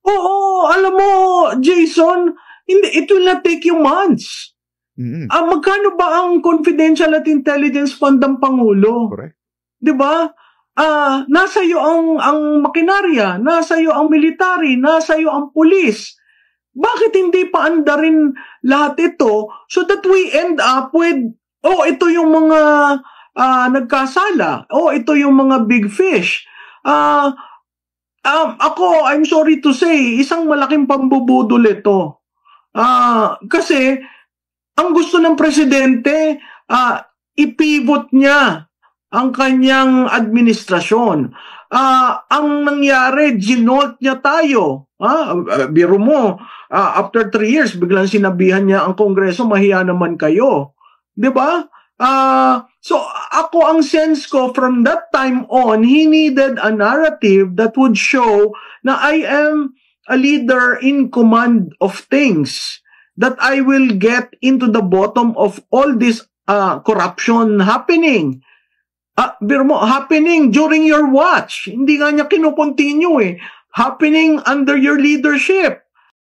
Oo, alam mo, Jason, it will not take you months. Magkano ba ang confidential at intelligence fund ng Pangulo? Correct. 'Di ba? Nasa iyo ang makinarya, nasa iyo ang military, nasa iyo ang pulis. Bakit hindi pa andarin lahat ito so that we end up with, ito yung mga nagkasala. Ito yung mga big fish. Ako, I'm sorry to say, isang malaking pambubudol ito. Kasi, ang gusto ng presidente, ipivot niya ang kanyang administrasyon. Ang nangyari, ginolt niya tayo. Biro mo, after 3 years, biglang sinabihan niya ang Kongreso, mahiya naman kayo. 'Di ba? So, ako ang sense ko, from that time on, he needed a narrative that would show na I am a leader in command of things, that I will get into the bottom of all this corruption happening. Biro mo, happening during your watch. Hindi nga niya kinukontinue Happening under your leadership.